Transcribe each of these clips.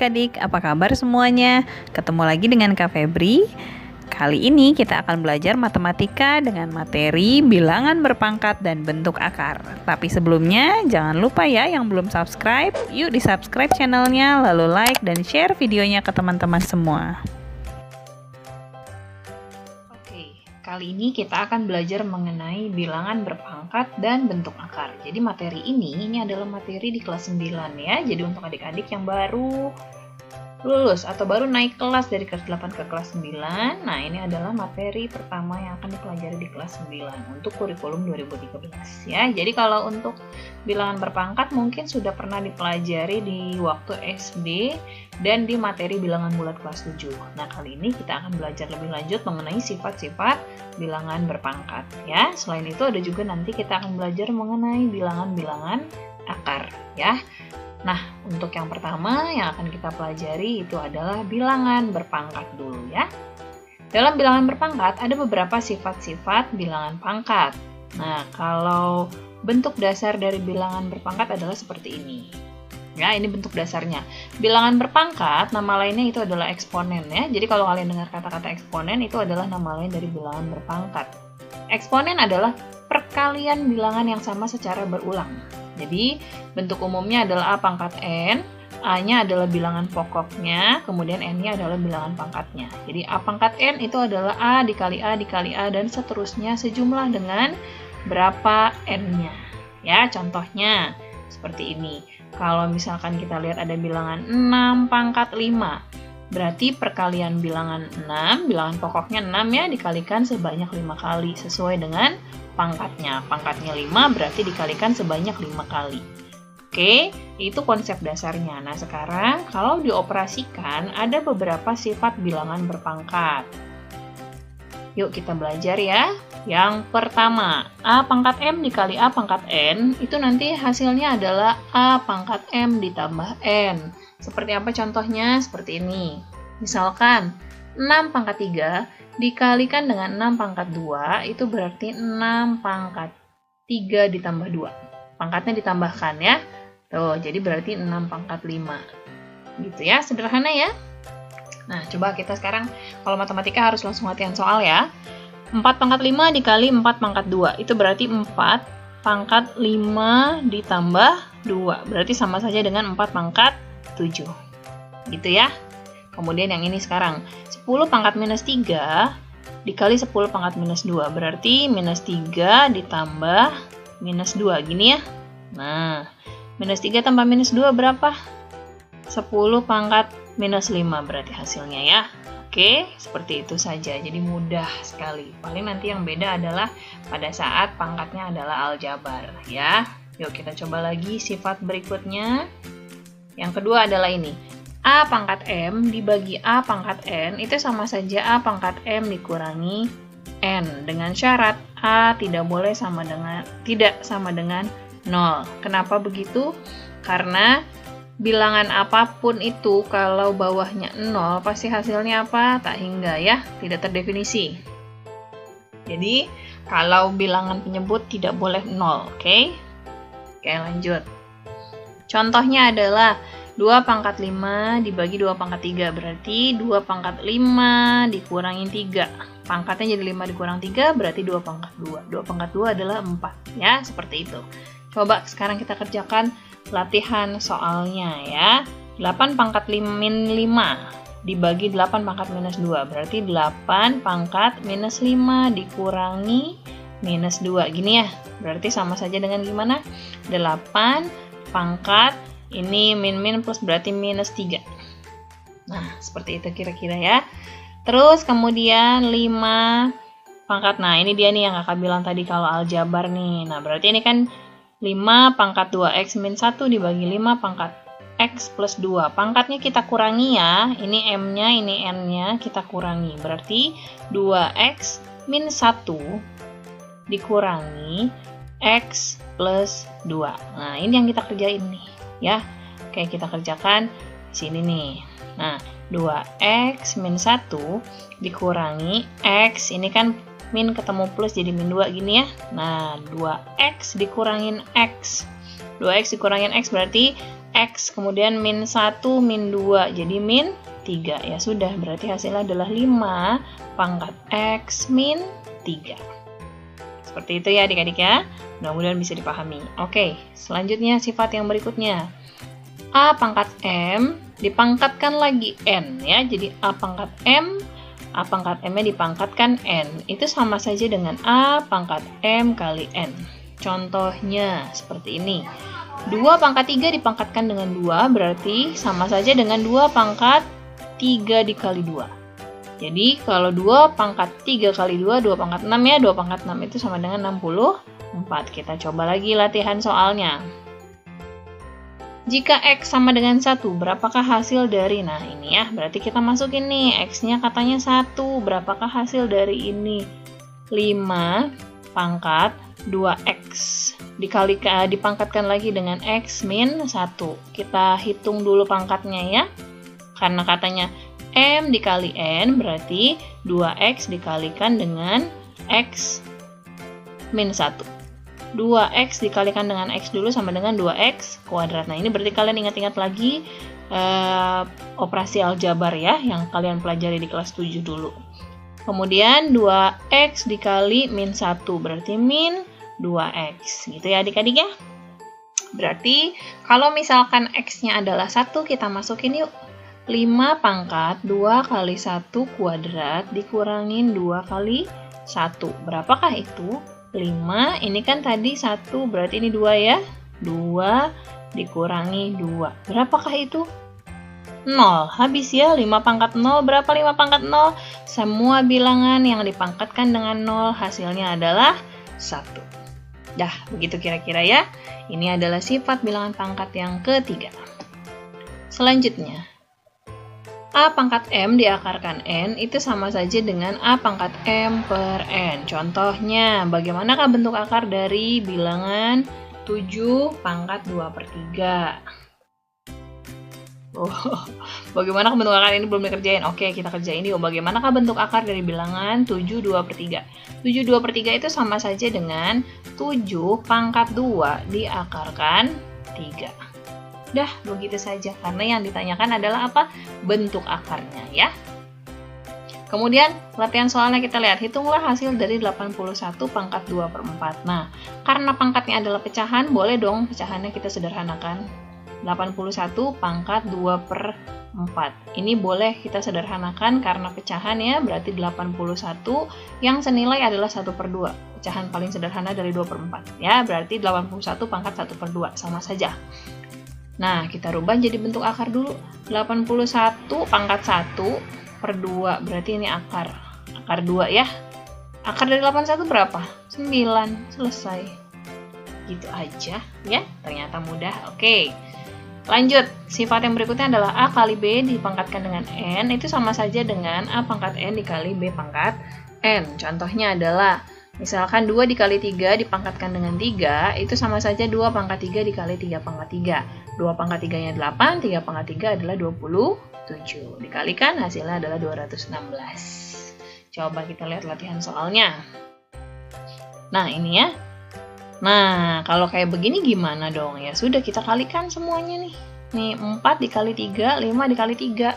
adik-adik, apa kabar semuanya? Ketemu lagi dengan Kak Febri. Kali ini kita akan belajar matematika dengan materi bilangan berpangkat dan bentuk akar. Tapi sebelumnya, jangan lupa ya yang belum subscribe, yuk di-subscribe channelnya, lalu like dan share videonya ke teman-teman semua. Oke, kali ini kita akan belajar mengenai bilangan berpangkat dan bentuk akar. Jadi materi ini adalah materi di kelas 9 ya. Jadi untuk adik-adik yang baru lulus atau baru naik kelas dari kelas 8 ke kelas 9, nah ini adalah materi pertama yang akan dipelajari di kelas 9 untuk kurikulum 2013 ya. Jadi kalau untuk bilangan berpangkat mungkin sudah pernah dipelajari di waktu SD dan di materi bilangan bulat kelas 7. Nah, kali ini kita akan belajar lebih lanjut mengenai sifat-sifat bilangan berpangkat ya. Selain itu ada juga nanti kita akan belajar mengenai bilangan-bilangan akar ya. Nah, untuk yang pertama yang akan kita pelajari itu adalah bilangan berpangkat dulu ya. Dalam bilangan berpangkat ada beberapa sifat-sifat bilangan pangkat. Nah, kalau bentuk dasar dari bilangan berpangkat adalah seperti ini. Ya, ini bentuk dasarnya. Bilangan berpangkat, nama lainnya itu adalah eksponen ya. Jadi kalau kalian dengar kata-kata eksponen itu adalah nama lain dari bilangan berpangkat. Eksponen adalah perkalian bilangan yang sama secara berulang. Jadi, bentuk umumnya adalah A pangkat N, A-nya adalah bilangan pokoknya, kemudian N-nya adalah bilangan pangkatnya. Jadi, A pangkat N itu adalah A dikali A dikali A, dan seterusnya sejumlah dengan berapa N-nya. Ya, contohnya seperti ini. Kalau misalkan kita lihat ada bilangan 6 pangkat 5, berarti perkalian bilangan 6, bilangan pokoknya 6 ya, dikalikan sebanyak 5 kali, sesuai dengan pangkatnya. Pangkatnya 5 berarti dikalikan sebanyak 5 kali. Oke, itu konsep dasarnya. Nah, sekarang kalau dioperasikan ada beberapa sifat bilangan berpangkat. Yuk kita belajar ya. Yang pertama, A pangkat M dikali A pangkat N, itu nanti hasilnya adalah A pangkat M ditambah N. Seperti apa contohnya? Seperti ini. Misalkan 6 pangkat 3 dikalikan dengan 6 pangkat 2, itu berarti 6 pangkat 3 ditambah 2. Pangkatnya ditambahkan ya. Tuh, jadi berarti 6 pangkat 5. Gitu ya, sederhana ya. Nah, coba kita sekarang, kalau matematika harus langsung latihan soal ya. 4 pangkat 5 dikali 4 pangkat 2, itu berarti 4 pangkat 5 ditambah 2. Berarti sama saja dengan 4 pangkat 7. Gitu ya. Kemudian yang ini sekarang, 10 pangkat minus 3 dikali 10 pangkat minus 2. Berarti minus 3 ditambah minus 2. Gini ya. Nah, minus 3 tambah minus 2 berapa? 10 pangkat minus 5 berarti hasilnya ya. Oke, seperti itu saja. Jadi mudah sekali. Paling nanti yang beda adalah pada saat pangkatnya adalah aljabar ya. Yuk kita coba lagi sifat berikutnya. Yang kedua adalah ini. A pangkat M dibagi A pangkat N itu sama saja A pangkat M dikurangi N. Dengan syarat A tidak sama dengan 0. Kenapa begitu? Karena bilangan apapun itu kalau bawahnya 0 pasti hasilnya apa? Tak hingga ya, tidak terdefinisi. Jadi kalau bilangan penyebut tidak boleh 0, oke? Oke, lanjut. Contohnya adalah 2 pangkat 5 dibagi 2 pangkat 3, berarti 2 pangkat 5 dikurangi 3. Pangkatnya jadi 5 dikurang 3, berarti 2 pangkat 2. 2 pangkat 2 adalah 4, ya, seperti itu. Coba sekarang kita kerjakan latihan soalnya ya. 8 pangkat min 5 dibagi 8 pangkat minus 2, berarti 8 pangkat minus 5 dikurangi minus 2. Gini ya, berarti sama saja dengan gimana? 8 pangkat ini min plus berarti minus 3. Nah, seperti itu kira-kira ya. Terus kemudian 5 pangkat. Nah, ini dia nih yang kakak bilang tadi kalau aljabar nih. Nah, berarti ini kan 5 pangkat 2x min 1 dibagi 5 pangkat x plus 2. Pangkatnya kita kurangi ya. Ini m-nya, ini n-nya kita kurangi. Berarti 2x min 1 dikurangi x plus 2. Nah, ini yang kita kerjain nih. Ya, oke kita kerjakan di sini nih. Nah, 2x min 1 dikurangi x, ini kan min ketemu plus jadi min 2 gini ya. Nah, 2x dikurangin x. 2x dikurangin x berarti X, kemudian min 1, min 2, jadi min 3. Ya sudah, berarti hasilnya adalah 5 pangkat X min 3. Seperti itu ya adik-adik ya. Mudah-mudahan bisa dipahami. Oke, selanjutnya sifat yang berikutnya. A pangkat M dipangkatkan lagi N ya. Jadi A pangkat M-nya dipangkatkan N. Itu sama saja dengan A pangkat M kali N. Contohnya seperti ini. 2 pangkat 3 dipangkatkan dengan 2 berarti sama saja dengan 2 pangkat 3 dikali 2. Jadi kalau 2 pangkat 3 kali 2, 2 pangkat 6 ya. 2 pangkat 6 itu sama dengan 64. Kita coba lagi latihan soalnya. Jika X sama dengan 1, berapakah hasil dari? Nah ini ya, berarti kita masukin nih. X-nya katanya 1, berapakah hasil dari ini? 5 pangkat 2X. Dipangkatkan lagi dengan X min 1. Kita hitung dulu pangkatnya ya. Karena katanya M dikali N berarti 2X dikalikan dengan X min 1. 2X dikalikan dengan X dulu sama dengan 2X kuadrat. Nah ini berarti kalian ingat-ingat lagi operasi aljabar ya, yang kalian pelajari di kelas 7 dulu. Kemudian 2X dikali min 1 berarti min 2X. Gitu ya adik-adik ya. Berarti kalau misalkan X-nya adalah 1, kita masukin yuk. 5 pangkat 2 kali 1 kuadrat dikurangin 2 kali 1. Berapakah itu? 5, ini kan tadi 1, berarti ini 2 ya. 2 dikurangi 2. Berapakah itu? 0. Habis ya, 5 pangkat 0. Berapa 5 pangkat 0? Semua bilangan yang dipangkatkan dengan 0 hasilnya adalah 1. Dah, begitu kira-kira ya. Ini adalah sifat bilangan pangkat yang ketiga. Selanjutnya, A pangkat M diakarkan N itu sama saja dengan A pangkat M per N. Contohnya, bagaimanakah bentuk akar dari bilangan 7 pangkat 2 per 3? Bagaimana bentuk akar ini belum dikerjain? Oke, kita kerjain yuk. Bagaimanakah bentuk akar dari bilangan 7 2 per 3? 7 2 per 3 itu sama saja dengan 7 pangkat 2 diakarkan 3. Dah, begitu saja. Karena yang ditanyakan adalah apa? Bentuk akarnya ya. Kemudian, latihan soalnya kita lihat. Hitunglah hasil dari 81 pangkat 2 per 4. Nah, karena pangkatnya adalah pecahan, boleh dong pecahannya kita sederhanakan. 81 pangkat 2 per 4. Ini boleh kita sederhanakan karena pecahan ya, berarti 81 yang senilai adalah 1 per 2. Pecahan paling sederhana dari 2 per 4. Ya, berarti 81 pangkat 1 per 2. Sama saja. Nah, kita rubah jadi bentuk akar dulu. 81 pangkat 1 per 2. Berarti ini akar. Akar 2 ya. Akar dari 81 berapa? 9. Selesai. Gitu aja ya. Ternyata mudah. Oke. Lanjut. Sifat yang berikutnya adalah A kali B dipangkatkan dengan N. Itu sama saja dengan A pangkat N dikali B pangkat N. Contohnya adalah misalkan 2 dikali 3 dipangkatkan dengan 3, itu sama saja 2 pangkat 3 dikali 3 pangkat 3. 2 pangkat 3-nya 8, 3 pangkat 3 adalah 27. Dikalikan hasilnya adalah 216. Coba kita lihat latihan soalnya. Nah, ini ya. Nah, kalau kayak begini gimana dong? Ya sudah, kita kalikan semuanya nih. Nih, 4 dikali 3, 5 dikali 3.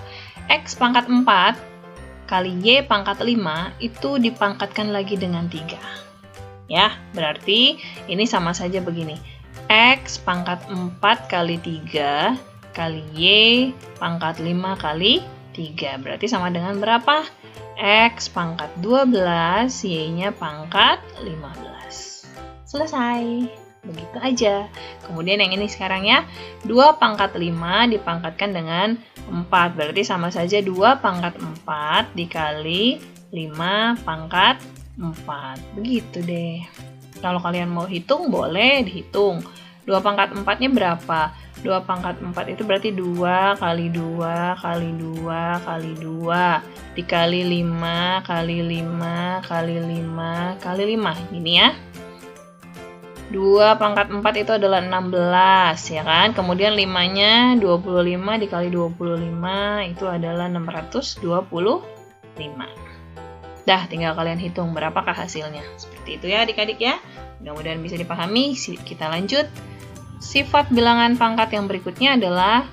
X pangkat 4 kali Y pangkat 5 itu dipangkatkan lagi dengan 3. Ya, berarti ini sama saja begini. X pangkat 4 kali 3 kali Y pangkat 5 kali 3. Berarti sama dengan berapa? X pangkat 12, Y-nya pangkat 15. Selesai. Begitu aja. Kemudian yang ini sekarang ya. 2 pangkat 5 dipangkatkan dengan 4. Berarti sama saja 2 pangkat 4 dikali 5 pangkat 4. Begitu deh. Kalau kalian mau hitung, boleh dihitung. 2 pangkat 4-nya berapa? 2 pangkat 4 itu berarti 2 kali 2 kali 2 kali 2 dikali 5 kali 5 kali 5 kali 5. Ini ya. 2 pangkat 4 itu adalah 16, ya kan? Kemudian 5-nya 25 dikali 25 itu adalah 625. Dah, tinggal kalian hitung berapakah hasilnya. Seperti itu ya adik-adik ya. Mudah-mudahan bisa dipahami. Kita lanjut. Sifat bilangan pangkat yang berikutnya adalah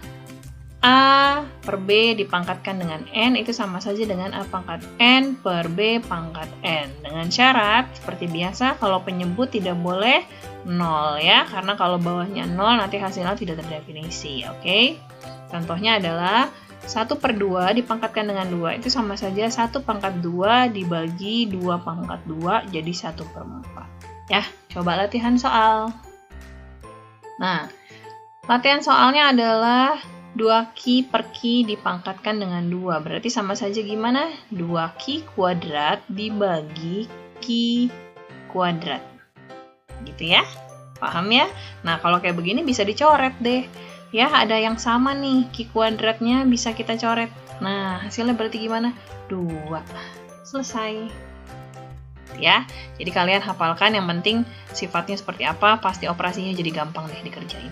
A per B dipangkatkan dengan N itu sama saja dengan A pangkat N per B pangkat N. Dengan syarat, seperti biasa, kalau penyebut tidak boleh 0 ya, karena kalau bawahnya 0 nanti hasilnya tidak terdefinisi, oke? Contohnya adalah 1/2 dipangkatkan dengan 2, itu sama saja 1 pangkat 2 dibagi 2 pangkat 2, jadi 1/4. Ya, coba latihan soal. Nah, latihan soalnya adalah 2Q per Q dipangkatkan dengan 2. Berarti sama saja gimana? 2Q kuadrat dibagi Q kuadrat. Gitu ya? Paham ya? Nah, kalau kayak begini bisa dicoret deh. Ya, ada yang sama nih. Q kuadratnya bisa kita coret. Nah, hasilnya berarti gimana? 2. Selesai. Ya, jadi kalian hafalkan, yang penting sifatnya seperti apa, pasti operasinya jadi gampang deh dikerjain.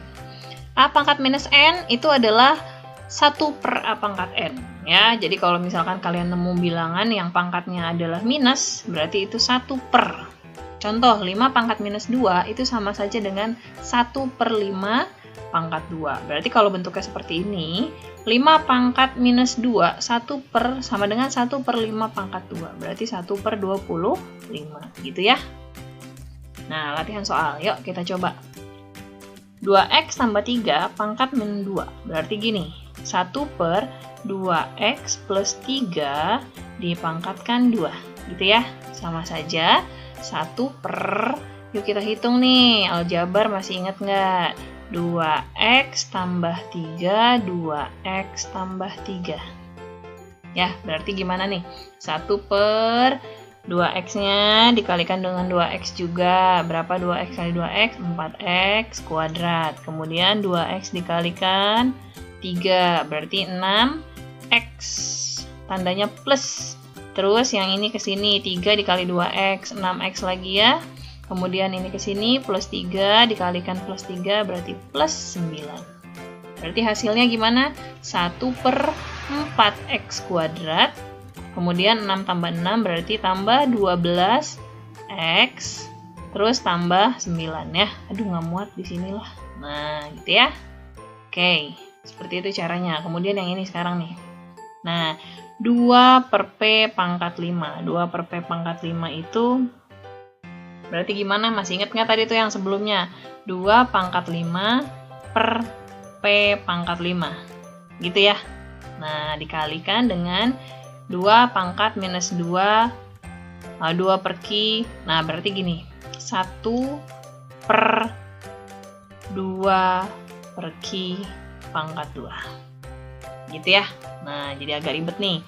A pangkat minus N itu adalah 1 per A pangkat N. Ya, jadi kalau misalkan kalian nemu bilangan yang pangkatnya adalah minus, berarti itu 1 per. Contoh, 5 pangkat minus 2 itu sama saja dengan 1/5 pangkat 2. Berarti kalau bentuknya seperti ini, 5 pangkat minus 2, 1 per sama dengan 1/5 pangkat 2. Berarti 1/25. Gitu ya. Nah, latihan soal. Yuk kita coba. 2x tambah 3 pangkat min 2. Berarti gini, 1/2x plus 3 dipangkatkan 2. Gitu ya, sama saja 1 per, yuk kita hitung nih, aljabar masih ingat nggak? 2x tambah 3, 2x tambah 3. Ya, berarti gimana nih? 1/2x-nya dikalikan dengan 2x juga. Berapa 2x kali 2x? 4x kuadrat. Kemudian 2x dikalikan 3, berarti 6x. Tandanya plus. Terus yang ini ke sini, 3 dikali 2x, 6x lagi ya. Kemudian ini ke sini, plus 3 dikalikan plus 3, berarti plus 9. Berarti hasilnya gimana? 1/4x kuadrat. Kemudian 6 tambah 6 berarti tambah 12x, terus tambah 9 ya. Aduh, nggak muat di sinilah. Nah, gitu ya. Oke, seperti itu caranya. Kemudian yang ini sekarang nih. Nah, 2 per P pangkat 5. 2 per P pangkat 5 itu berarti gimana? Masih ingat nggak tadi tuh yang sebelumnya? 2 pangkat 5 per P pangkat 5. Gitu ya. Nah, dikalikan dengan 2 pangkat minus 2, 2 per Q. Nah, berarti gini, 1/2 per Q pangkat 2. Gitu ya. Nah, jadi agak ribet nih.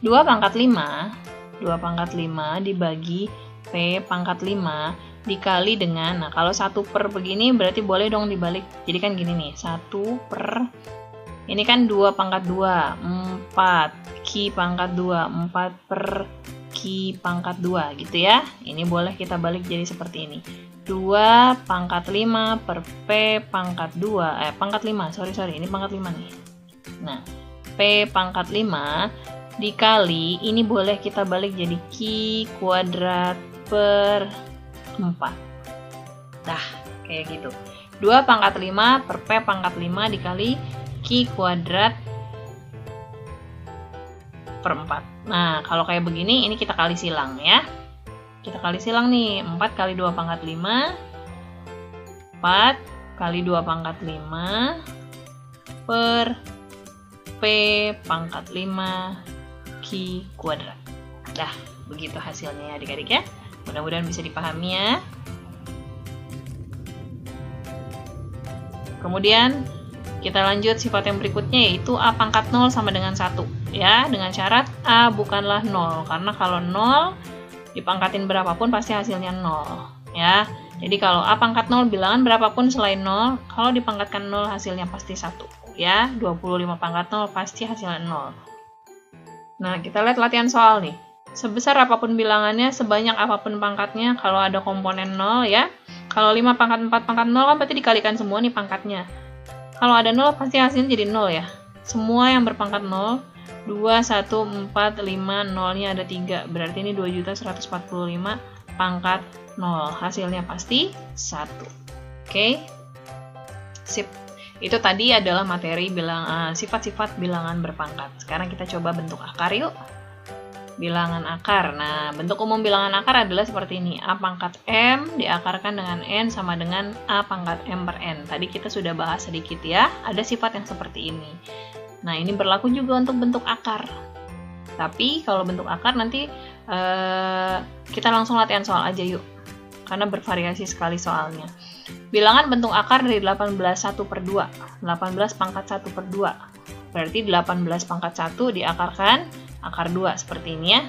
2 pangkat 5 dibagi P pangkat 5 dikali dengan, nah kalau 1 per begini berarti boleh dong dibalik. Jadi kan gini nih, 1 per, ini kan 2 pangkat 2, 4 Q pangkat 2, 4 per Q pangkat 2 gitu ya. Ini boleh kita balik jadi seperti ini. 2 pangkat 5 per P pangkat 2, pangkat 5, sorry, ini pangkat 5 nih. Nah, P pangkat 5 dikali, ini boleh kita balik jadi Q kuadrat per 4. Dah, kayak gitu. 2 pangkat 5 per P pangkat 5 dikali Q kuadrat per 4. Nah, kalau kayak begini, ini kita kali silang ya. Kita kali silang nih, 4 kali 2 pangkat 5, 4 kali 2 pangkat 5 per P pangkat 5 Q kuadrat. Dah, begitu hasilnya ya adik-adik ya. Mudah-mudahan bisa dipahami ya. Kemudian kita lanjut sifat yang berikutnya, yaitu A pangkat 0 sama dengan 1 ya, dengan syarat A bukanlah 0, karena kalau 0 dipangkatin berapapun pasti hasilnya 0 ya. Jadi kalau A pangkat 0 bilangan berapapun selain 0, kalau dipangkatkan 0 hasilnya pasti 1 ya. 25 pangkat 0 pasti hasilnya 0. Nah, kita lihat latihan soal nih. Sebesar apapun bilangannya, sebanyak apapun pangkatnya, kalau ada komponen 0 ya. Kalau 5 pangkat 4 pangkat 0 kan berarti dikalikan semua nih pangkatnya. Kalau ada 0 pasti hasilnya jadi 0 ya. Semua yang berpangkat 0, 2, 1, 4, 5, 0-nya ada 3. Berarti ini 2.145 pangkat 0. Hasilnya pasti 1. Oke. Sip. Itu tadi adalah materi sifat-sifat bilangan berpangkat. Sekarang kita coba bentuk akar yuk. Bilangan akar. Nah, bentuk umum bilangan akar adalah seperti ini. A pangkat M diakarkan dengan N sama dengan A pangkat M per N. Tadi kita sudah bahas sedikit ya. Ada sifat yang seperti ini. Nah, ini berlaku juga untuk bentuk akar. Tapi kalau bentuk akar nanti kita langsung latihan soal aja yuk. Karena bervariasi sekali soalnya. Bilangan bentuk akar dari 18 1 per 2. 18 pangkat 1 per 2. Berarti 18 pangkat 1 diakarkan akar 2 seperti ini ya.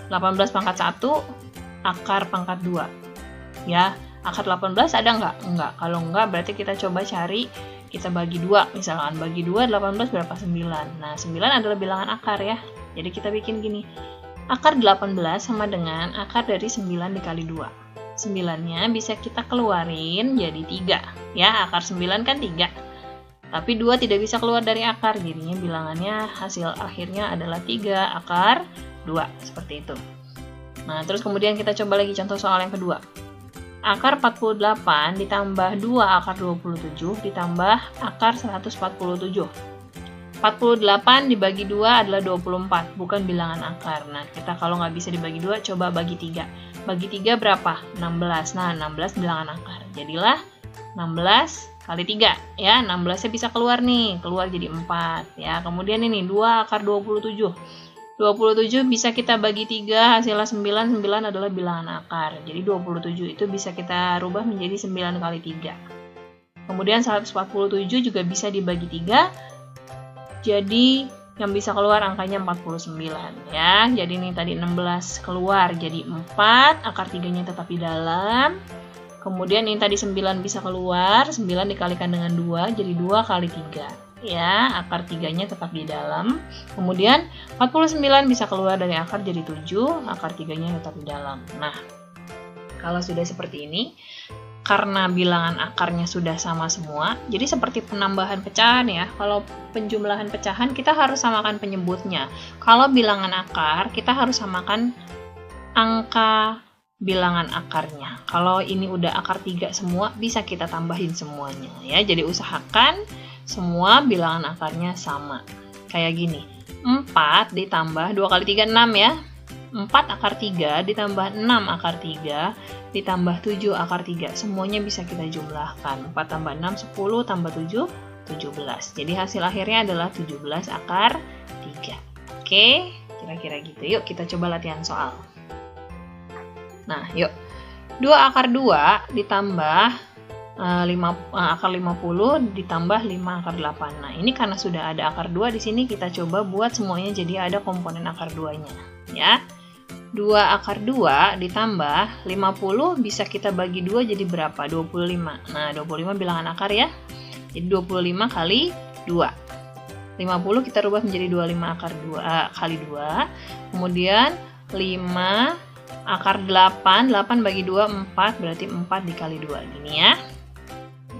18 pangkat 1 akar pangkat 2. Ya, akar 18 ada nggak? Enggak. Kalau enggak berarti kita coba cari, kita bagi 2. Misalkan bagi 2 18 berapa? 9. Nah, 9 adalah bilangan akar ya. Jadi kita bikin gini. Akar 18 sama dengan akar dari 9 dikali 2. 9-nya bisa kita keluarin jadi 3. Ya, akar 9 kan 3. Tapi 2 tidak bisa keluar dari akar, jadinya bilangannya hasil akhirnya adalah 3 akar 2, seperti itu. Nah, terus kemudian kita coba lagi contoh soal yang kedua. Akar 48 ditambah 2 akar 27 ditambah akar 147. 48 dibagi 2 adalah 24, bukan bilangan akar. Nah, kita kalau nggak bisa dibagi 2, coba bagi 3. Bagi 3 berapa? 16. Nah, 16 bilangan akar. Jadilah 16 kali 3 ya, 16-nya bisa keluar nih, keluar jadi 4 ya. Kemudian ini 2 akar 27. 27 bisa kita bagi 3, hasilnya 9. 9 adalah bilangan akar. Jadi 27 itu bisa kita rubah menjadi 9 kali 3. Kemudian 147 juga bisa dibagi 3. Jadi yang bisa keluar angkanya 49 ya. Jadi ini tadi 16 keluar jadi 4, akar 3-nya tetap di dalam. Kemudian ini tadi 9 bisa keluar, 9 dikalikan dengan 2, jadi 2 kali 3. Ya, akar 3-nya tetap di dalam. Kemudian 49 bisa keluar dari akar jadi 7, akar 3-nya tetap di dalam. Nah, kalau sudah seperti ini, karena bilangan akarnya sudah sama semua, jadi seperti penambahan pecahan ya. Kalau penjumlahan pecahan, kita harus samakan penyebutnya. Kalau bilangan akar, kita harus samakan angka bilangan akarnya. Kalau ini udah akar 3 semua, bisa kita tambahin semuanya ya. Jadi usahakan semua bilangan akarnya sama. Kayak gini, 4 ditambah 2 kali 3, 6 ya. 4 akar 3 ditambah 6 akar 3 ditambah 7 akar 3. Semuanya bisa kita jumlahkan. 4 tambah 6, 10 tambah 7, 17. Jadi hasil akhirnya adalah 17 akar 3. Oke, kira-kira gitu. Yuk kita coba latihan soal. Nah, yuk. 2 akar 2 ditambah akar 50 ditambah 5 akar 8. Nah, ini karena sudah ada akar 2 di sini, kita coba buat semuanya jadi ada komponen akar 2-nya. Ya. 2 akar 2 ditambah 50 bisa kita bagi 2 jadi berapa? 25. Nah, 25 bilangan akar ya. Jadi 25 kali 2. 50 kita rubah menjadi 25 akar 2 kali 2. Kemudian 5 akar 8. 8 bagi 2, 4. Berarti 4 dikali 2. Gini ya.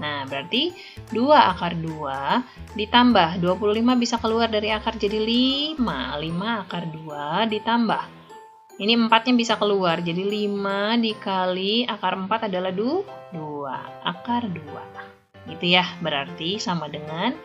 Nah, berarti 2 akar 2 ditambah 25 bisa keluar dari akar jadi 5. 5 akar 2 ditambah. Ini 4-nya bisa keluar, jadi 5 dikali akar 4 adalah 2, akar 2. Gitu ya, berarti sama dengan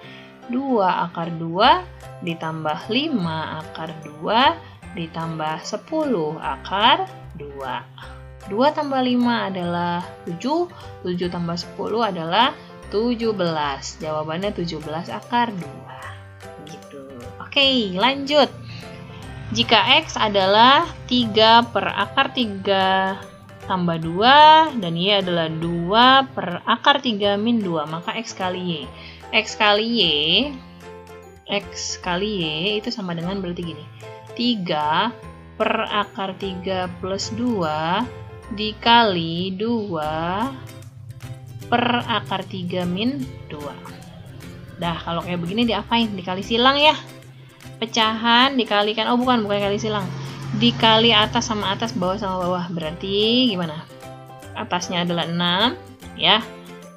2 akar 2 ditambah 5 akar 2 ditambah 10 akar 2. 2 tambah 5 adalah 7, 7 tambah 10 adalah 17. Jawabannya 17 akar 2. Gitu. Oke, lanjut. Jika X adalah 3 per akar 3 tambah 2, dan Y adalah 2 per akar 3 min 2, maka X kali Y. X kali Y itu sama dengan berarti gini. 3 per akar 3 plus 2 dikali 2 per akar 3 min 2. Dah, kalau kayak begini diapain? Dikali silang ya. Pecahan dikalikan, bukan kali silang, dikali atas sama atas, bawah sama bawah. Berarti gimana? Atasnya adalah 6 ya,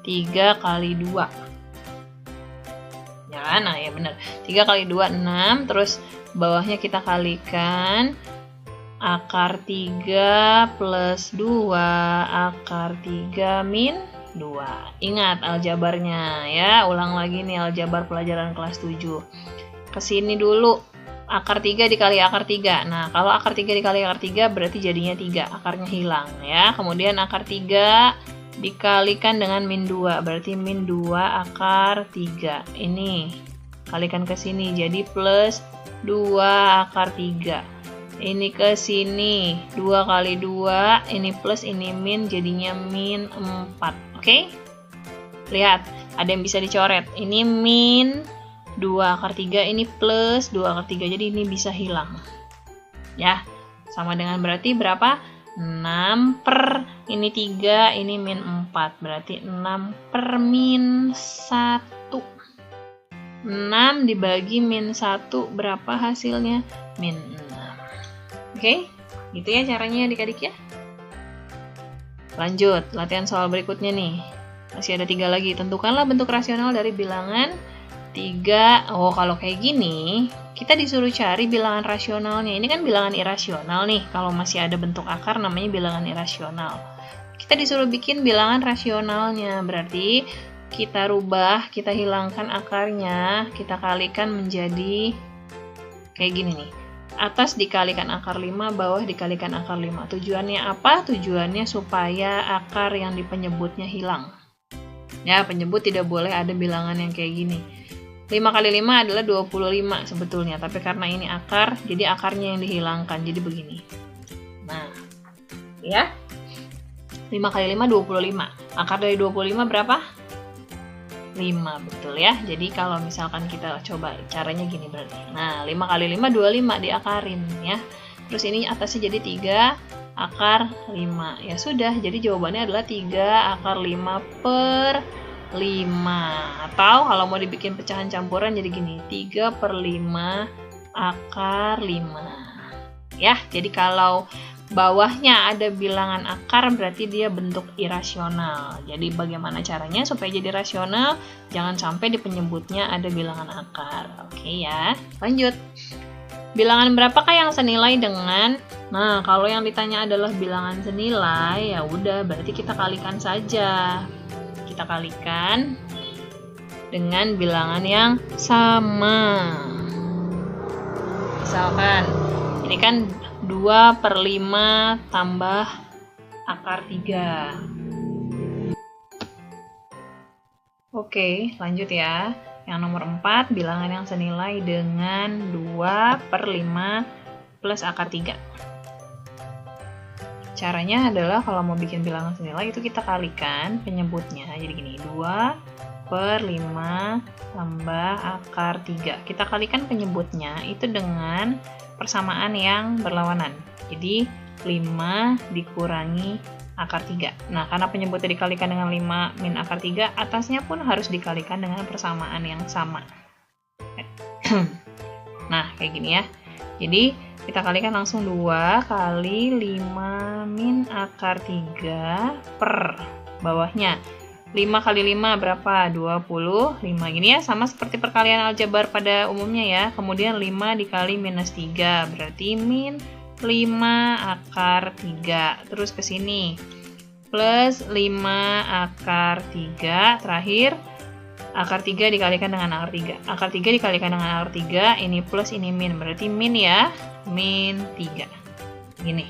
3 kali 2 ya kan? Nah ya benar, 3 kali 2 6, terus bawahnya kita kalikan akar 3 plus 2 akar 3 min 2. Ingat aljabarnya ya, ulang lagi nih aljabar pelajaran kelas 7. Kesini dulu, akar 3 dikali akar 3. Nah, kalau akar 3 dikali akar 3 berarti jadinya 3, akarnya hilang ya. Kemudian akar 3 dikalikan dengan min 2, berarti min 2 akar 3. Ini kalikan ke sini jadi plus 2 akar 3. Ini ke sini 2 kali 2, ini plus ini min, jadinya min 4. Oke? Lihat, ada yang bisa dicoret. Ini min 2 akar 3, ini plus 2 akar 3, jadi ini bisa hilang. Ya, sama dengan berarti berapa? 6 per ini 3, ini min 4, berarti 6 per min 1. 6 dibagi min 1 berapa hasilnya? Min 6. Oke, gitu ya caranya adik-adik ya. Lanjut, latihan soal berikutnya nih. Masih ada 3 lagi. Tentukanlah bentuk rasional dari bilangan 3. Oh, kalau kayak gini, kita disuruh cari bilangan rasionalnya. Ini kan bilangan irasional nih. Kalau masih ada bentuk akar namanya bilangan irasional. Kita disuruh bikin bilangan rasionalnya. Berarti kita rubah, kita hilangkan akarnya, kita kalikan menjadi kayak gini nih. Atas dikalikan akar 5, bawah dikalikan akar 5. Tujuannya apa? Tujuannya supaya akar yang di penyebutnya hilang. Ya, penyebut tidak boleh ada bilangan yang kayak gini. 5 kali 5 adalah 25 sebetulnya, tapi karena ini akar, jadi akarnya yang dihilangkan, jadi begini. Nah, ya. 5 kali 5, 25. Akar dari 25 berapa? 5, betul ya. Jadi kalau misalkan kita coba caranya gini berarti. Nah, 5 kali 5, 25 diakarin ya. Terus ini atasnya jadi 3 akar 5. Ya sudah, jadi jawabannya adalah 3 akar 5 per 5. Atau kalau mau dibikin pecahan campuran jadi gini, 3 per 5 akar 5. Ya, jadi kalau bawahnya ada bilangan akar berarti dia bentuk irasional. Jadi bagaimana caranya supaya jadi rasional? Jangan sampai di penyebutnya ada bilangan akar. Oke ya, lanjut. Bilangan berapakah yang senilai dengan? Nah, kalau yang ditanya adalah bilangan senilai, ya udah berarti kita kalikan saja. Kita kalikan dengan bilangan yang sama. Misalkan ini kan 2 per 5 tambah akar 3. Oke, lanjut ya. Yang nomor 4, bilangan yang senilai dengan 2 per 5 plus akar 3. Caranya adalah kalau mau bikin bilangan senilai itu kita kalikan penyebutnya. Jadi gini, 2 per 5 tambah akar 3. Kita kalikan penyebutnya itu dengan persamaan yang berlawanan. Jadi 5 dikurangi akar 3. Nah, karena penyebutnya dikalikan dengan 5 min akar 3, atasnya pun harus dikalikan dengan persamaan yang sama. Nah, kayak gini ya. Jadi, kita kalikan langsung 2 kali 5 min akar 3 per bawahnya. 5 kali 5 berapa? 25. Gini ya, sama seperti perkalian aljabar pada umumnya ya. Kemudian 5 dikali minus 3, berarti min 5 akar 3. Terus ke sini. Plus 5 akar 3. Terakhir, akar 3 dikalikan dengan akar 3. Akar 3 dikalikan dengan akar 3, ini plus, ini min. Berarti min ya, min 3. Gini,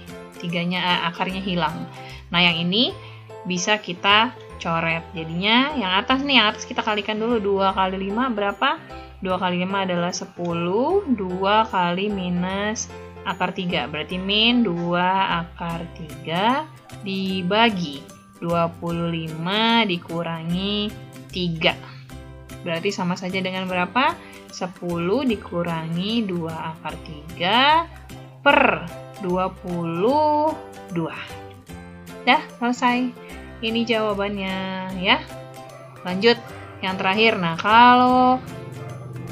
akarnya hilang. Nah, yang ini bisa kita coret. Jadinya yang atas nih, yang atas kita kalikan dulu. 2 kali 5 berapa? 2 kali 5 adalah 10. 2 kali minus akar 3. Berarti min 2 akar 3 dibagi 25 dikurangi 3. Berarti sama saja dengan berapa? 10 dikurangi 2 akar 3 per 22. Dah, selesai. Ini jawabannya ya. Lanjut yang terakhir. Nah, kalau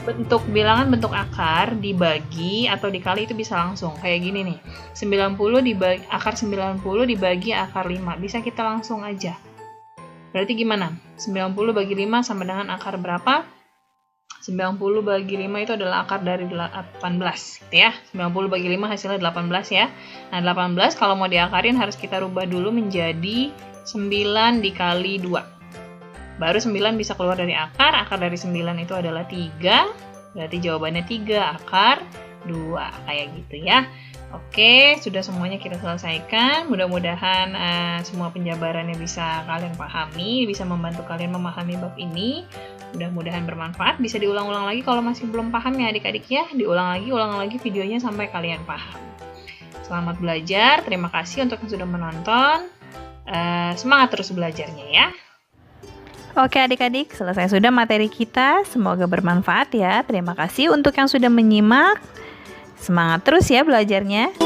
bentuk bilangan bentuk akar dibagi atau dikali itu bisa langsung kayak gini nih. 90 dibagi akar 90 dibagi akar 5. Bisa kita langsung aja. Berarti gimana? 90 bagi 5 sama dengan akar berapa? 90 bagi 5 itu adalah akar dari 18 gitu ya. 90 bagi 5 hasilnya 18 ya. Nah, 18 kalau mau diakarin harus kita rubah dulu menjadi 9 dikali 2. baru 9 bisa keluar dari akar. Akar dari 9 itu adalah 3, berarti jawabannya 3 akar 2, kayak gitu ya. Oke, sudah semuanya kita selesaikan. Mudah-mudahan semua penjabarannya bisa kalian pahami, bisa membantu kalian memahami bab ini. Mudah-mudahan bermanfaat. Bisa diulang-ulang lagi kalau masih belum paham ya adik-adik ya. Diulang lagi videonya sampai kalian paham. Selamat belajar. Terima kasih untuk yang sudah menonton. Semangat terus belajarnya ya. Oke adik-adik, selesai sudah materi kita. Semoga bermanfaat ya. Terima kasih untuk yang sudah menyimak. Semangat terus ya belajarnya.